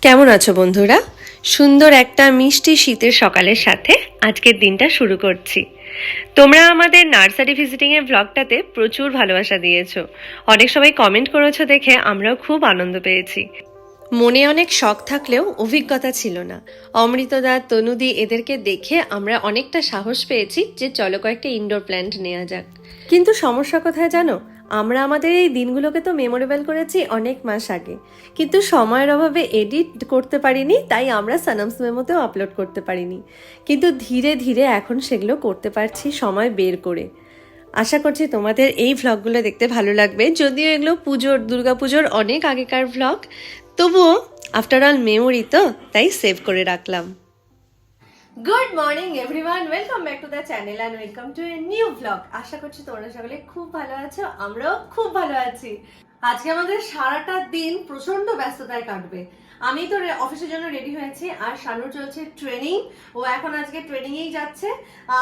কেমন আছো বন্ধুরা? সুন্দর একটা মিষ্টি শীতের সকালের সাথে আজকের দিনটা শুরু করছি। তোমরা আমাদের নার্সারি ভিজিটিং এর ব্লগটাতে প্রচুর ভালোবাসা দিয়েছো, অনেক সবাই কমেন্ট করেছো দেখে আমরাও খুব আনন্দ পেয়েছি। মনে অনেক শখ থাকলেও অভিজ্ঞতা ছিল না। অমৃতদা, তনুদি এদেরকে দেখে আমরা অনেকটা সাহস পেয়েছি যে চলো কয়েকটা ইনডোর প্ল্যান্ট নেওয়া যাক। কিন্তু সমস্যা কোথায় জানো? আমরা আমাদের এই দিনগুলোকে তো মেমোরেবল করেছি অনেক মাস আগে, কিন্তু সময়ের অভাবে এডিট করতে পারিনি, তাই আমরা সানামস মেমোতেও আপলোড করতে পারিনি। কিন্তু ধীরে ধীরে এখন সেগুলো করতে পারছি সময় বের করে। আশা করছি তোমাদের এই ভ্লগগুলো দেখতে ভালো লাগবে, যদিও এগুলো দুর্গাপুজোর অনেক আগেকার ভ্লগ, তবুও আফটার অল মেমোরি তো, তাই সেভ করে রাখলাম। Good morning everyone, welcome back to the channel and welcome to a new blog. আশা করছি তোমরা সকলে খুব ভালো আছো, আমরাও খুব ভালো আছি। আজকে আমাদের সারাটা দিন প্রচন্ড ব্যস্ততায় কাটবে। আমি তো অফিসের জন্য রেডি হয়েছি, আর শানুর চলছে ট্রেনিং, ও এখন আজকে ট্রেনিং এই যাচ্ছে।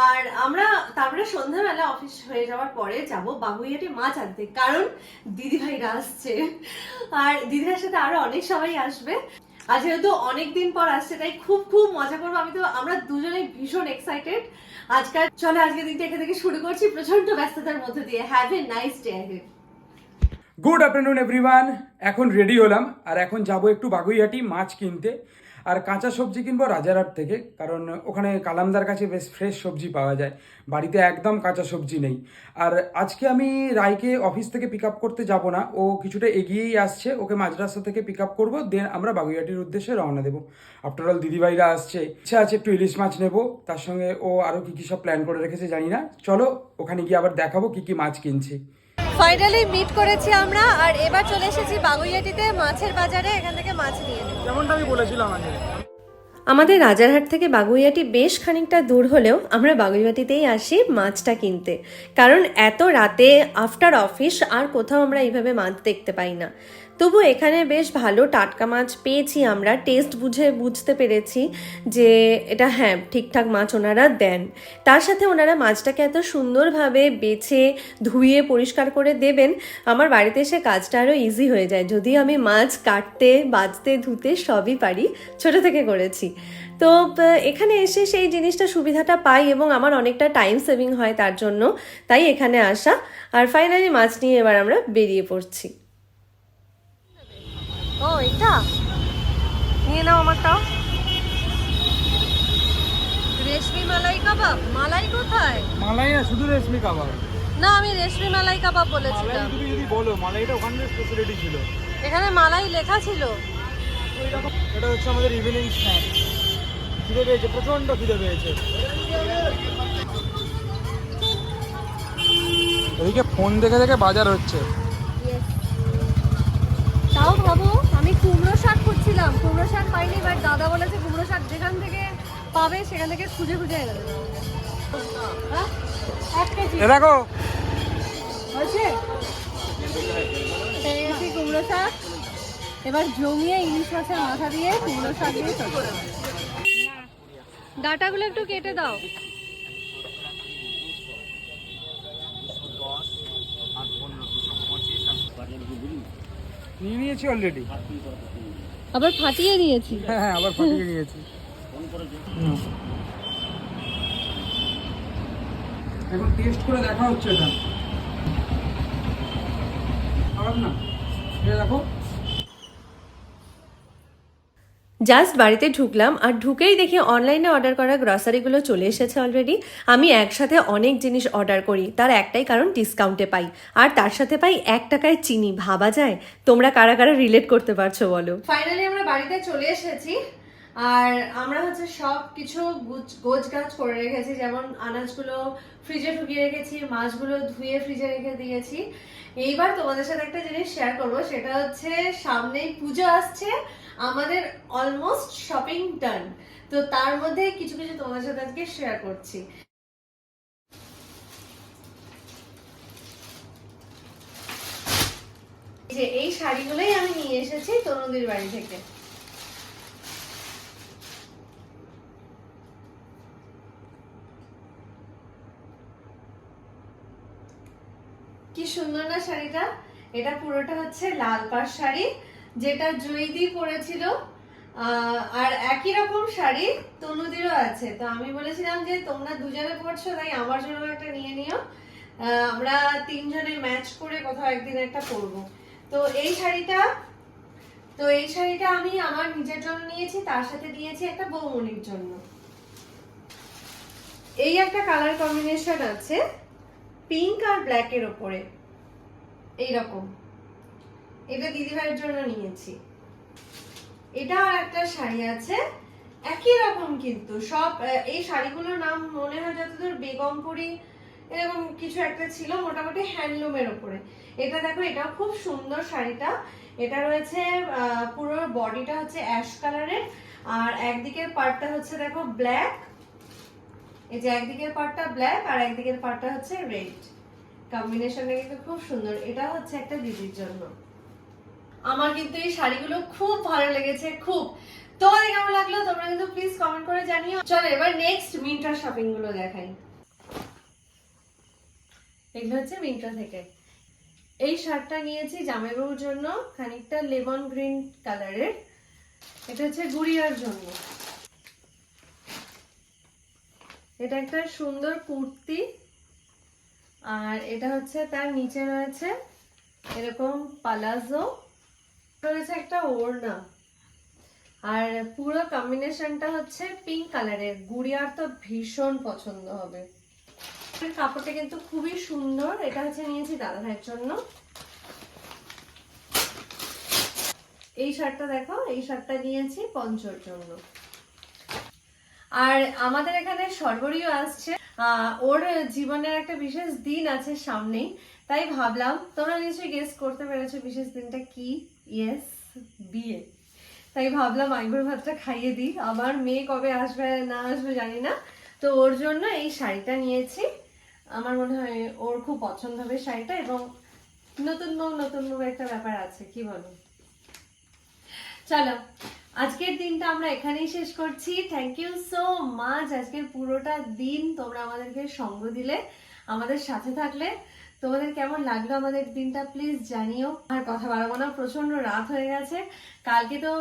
আর আমরা তারপরে সন্ধ্যাবেলা অফিস হয়ে যাওয়ার পরে যাব বাগুইহাটি মাছ আনতে, কারণ দিদিভাইরা আসছে, আর দিদিভাইয়ের সাথে আরো অনেক সবাই আসবে। আর যেহেতু অনেকদিন পর আসছে, তাই খুব খুব মজা করবো। আমরা দুজনেই ভীষণ এক্সাইটেড। আজকের দিনটা এখান থেকে শুরু করছি প্রচন্ড ব্যস্ততার মধ্যে দিয়ে। Have a nice day ahead. Good afternoon everyone. এখন রেডি হলাম আর এখন যাব একটু বাগুইহাটি মাছ কিনতে, আর কাঁচা সবজি কিনবো রাজারহাট থেকে, কারণ ওখানে কালামদার কাছে বেশ ফ্রেশ সবজি পাওয়া যায়, বাড়িতে একদম কাঁচা সবজি নেই। আর আজকে আমি রায়কে অফিস থেকে পিক আপ করতে যাব না, ও কিছুটা এগিয়েই আসছে, ওকে মাঝ রাস্তা থেকে পিক আপ করবো, দেন আমরা বাগুইহাটির উদ্দেশ্যে রওনা দেবো। আফটারঅল দিদিভাইরা আসছে, ইচ্ছা আছে একটু ইলিশ মাছ নেবো, তার সঙ্গে ও আরও কী কী সব প্ল্যান করে রেখেছে জানি না। চলো ওখানে গিয়ে আবার দেখাবো কী কী মাছ কিনছি। ফাইনালি মিট করেছি আমরা, আর এবার চলে এসেছি বাগুইহাটিতে মাছের বাজারে, এখান থেকে মাছ নিয়ে নেব। যেমনটা আমি বলেছিলাম আগে, আমাদের রাজারহাট থেকে বাগুইহাটি বেশ খানিকটা দূর হলেও আমরা বাগুইহাটিতেই আসি মাছটা কিনতে, কারণ এত রাতে আফটার অফিস আর কোথাও আমরা এইভাবে মাছ দেখতে পাই না। তবু এখানে বেশ ভালো টাটকা মাছ পেয়েছি, আমরা টেস্ট বুঝতে পেরেছি যে এটা হ্যাঁ ঠিকঠাক মাছ ওনারা দেন। তার সাথে ওনারা মাছটাকে এত সুন্দরভাবে বেছে ধুয়ে পরিষ্কার করে দেবেন, আমার বাড়িতে এসে কাজটা আরও ইজি হয়ে যায়। যদিও আমি মাছ কাটতে, বাছতে, ধুতে সবই পারি, ছোটো থেকে করেছি। তো এখানে এসে সেই জিনিসটা সুবিধাটা পাই এবং আমার অনেকটা টাইম সেভিং হয় তার জন্য, তাই এখানে আসা। আর ফাইনালি মাছ নিয়ে এবার আমরা বেরিয়ে পড়ছি। ও এটা নিয়ে নাও আমারটাও। রেশমি মালাই কাবাব, মালাই কোথায়? মালাই না, শুধু রেশমি কাবাব। না, আমি রেশমি মালাই কাবাব বলেছিলাম। তুমি যদি বলো মালাইটা ওখানে স্পেশালিটি ছিল, এখানে মালাই লেখা ছিল। এটা হচ্ছে আমাদের ইভিনিং স্ন্যাক। খিদে পেয়েছে, প্রচন্ড খিদে পেয়েছে। এদিকে ফোন দেখে দেখে বাজার হচ্ছে। তাও ভাবো, আমি কুমড়ো শাক খুঁজছিলাম, কুমড়ো শাক পাইনি, বাট দাদা বলেছে কুমড়ো শাক যেখান থেকে পাবে সেখান থেকে খুঁজে খুঁজে এনে দেবে। হ্যাঁ, 1 কেজি দেখো হয়েছে। পেয়েছি কুমড়ো শাক, এবার জমিয়ে ইলিশ মাছের মাথা দিয়ে কুমড়ো শাক দিয়ে ডাটাগুলো একটু কেটে দাও। নিয়ে নিয়েছি অলরেডি, আবার ফাটিয়ে নিয়েছি। হ্যাঁ আবার ফাটিয়ে নিয়েছি। এখন টেস্ট করে দেখা হচ্ছে, এটা খারাপ না, এটা দেখো। জাস্ট বাড়িতে ঢুকলাম, আর ঢুকেই দেখি অনলাইনে অর্ডার করা গ্রসারিগুলো চলে এসেছে অলরেডি। আমি একসাথে অনেক জিনিস অর্ডার করি, তার একটাই কারণ ডিসকাউন্টে পাই, আর তার সাথে পাই 1 টাকায় চিনি। ভাবা যায়? তোমরা কারা কারা রিলেট করতে পারছো বলো। ফাইনালি আমরা বাড়িতে চলে এসেছি, আর আমরা হচ্ছে সব কিছু গোছ গাছ করে রেখেছি, যেমন আনাজগুলো ফ্রিজে ঢুকিয়ে রেখেছি, মাছগুলো ধুয়ে ফ্রিজে রেখে দিয়েছি। এইবার তোমাদের সাথে একটা জিনিস শেয়ার করবো, সেটা হচ্ছে সামনেই পুজো আসছে, আমাদের অলমোস্ট শপিং ডান, তো তার মধ্যে কিছু কিছু তোমাদের সাথে আজকে শেয়ার করছি। যে এই শাড়িগুলোই আমি নিয়ে এসেছি তনুদির বাড়ি থেকে। কি সুন্দর না শাড়িটা? এটা পুরোটা হচ্ছে লাল পাড় শাড়ি, যেটা জয়দি পরেছিল আর একই রকম শাড়ি তনুদিরও আছে, তো আমি বলেছিলাম যে তোমরা দুজনে পরছো তাই আমার জন্য একটা নিয়ে নিও, আমরা তিনজনে ম্যাচ করে কোথাও একদিন একটা পরবো। তো এই শাড়িটা আমি আমার নিজের জন্য নিয়েছি, তার সাথে দিয়েছি একটা বৌমনির জন্য। এই একটা কালার কম্বিনেশন আছে পিঙ্ক আর ব্ল্যাক এর উপরে এইরকম, এটা দিদিভাইয়ের জন্য নিয়েছি। এটা আর একটা শাড়ি আছে একই রকম, কিন্তু সব এই শাড়িগুলোর নাম মনে হয় যতদূর বেগমপুরি এরকম কিছু একটা ছিল, মোটামুটি হ্যান্ডলুমের উপরে। এটা দেখো, এটাও খুব সুন্দর শাড়িটা। এটা রয়েছে পুরো বডিটা হচ্ছে অ্যাশ কালারের, আর একদিকের পার্টটা হচ্ছে দেখো ব্ল্যাক, এই যে একদিকের পার্টটা ব্ল্যাক আর একদিকের পার্টটা হচ্ছে রেড, কম্বিনেশনটা কিন্তু খুব সুন্দর। এটা হচ্ছে একটা দিদির জন্য। আমার কিন্তু এই শাড়িগুলো খুব ভালো লেগেছে, খুব। তোমাদের কেমন লাগলো তোমরা কিন্তু প্লিজ কমেন্ট করে জানিও। চলো এবার নেক্সট মিন্ট্রা শপিং গুলো দেখাই। এগুলো হচ্ছে মিন্ট্রা থেকে। এই শার্টটা নিয়েছি জামাইবাবুর জন্য, খানিকটা লেমন গ্রিন কালারের, এটা হচ্ছে গুড়িয়ার জন্য। এটা একটা সুন্দর কুর্তি, আর এটা হচ্ছে তার নিচে রয়েছে এরকম পালাজো, রয়েছে একটা ওড়না, আর পুরো কম্বিনেশনটা হচ্ছে পিঙ্ক কালারের। গুড়িয়ার তো ভীষণ পছন্দ হবে। কাপড়টা কিন্তু খুবই সুন্দর। এটা হচ্ছে নিয়েছি দাদা ভাইয়ের জন্য। এই শার্টটা দেখো, এই শার্টটা নিয়েছি পঞ্চর জন্য। আর আমাদের এখানে সর্বরীয় আসছে, ওর জীবনের একটা বিশেষ দিন আছে সামনেই, তাই ভাবলাম তোমরা নিশ্চয়ই গেস করতে পেরেছো বিশেষ দিনটা কি। ইয়েস, বিয়ে। তাই ভাবলাম আইবুড়ো ভাতটা খাইয়ে দিই। আমার মেয়ে কবে আসবে না আসবে জানি না, তো ওর জন্য এই শাড়িটা নিয়েছি। আমার মনে হয় ওর খুব পছন্দ হবে শাড়িটা, এবং নতুন বউ একটা ব্যাপার আছে, কি বলো? চলো আজকের দিনটা আমরা এখানেই শেষ করছি। Thank you so much. আজকের পুরোটা দিন তোমরা আমাদেরকে সঙ্গ দিলে, আমাদের সাথে থাকলে। তোমাদের কেমন লাগলো আমাদের দিনটা প্লিজ জানিও। আর কথা বাড়াবো না, প্রচন্ড রাত হয়ে গেছে। কালকে তো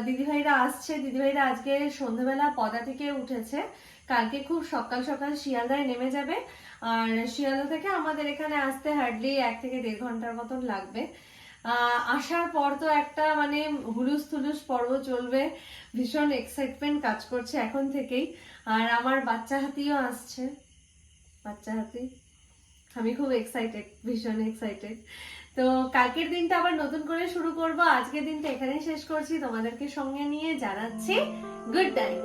দিদিভাইরা আসছে, দিদিভাইরা আজকে সন্ধ্যাবেলা পদা থেকে উঠেছে, কালকে খুব সকাল সকাল শিয়ালদায় নেমে যাবে। আর শিয়ালদা থেকে আমাদের এখানে আসতে হার্ডলি 1 থেকে 1.5 ঘন্টার মতন লাগবে। আসার পর তো একটা মানে হুলুস থুলুস পর্ব চলবে, ভীষণ এক্সাইটমেন্ট কাজ করছে এখন থেকেই। আর আমার বাচ্চা হাতিও আসছে, বাচ্চা হাতি, আমি খুব এক্সাইটেড, ভীষণ এক্সাইটেড। তো কালকের দিনটা আবার নতুন করে শুরু করব। আজকের দিনটা এখানেই শেষ করছি, তোমাদেরকে সঙ্গে নিয়ে জানাচ্ছি গুড নাইট।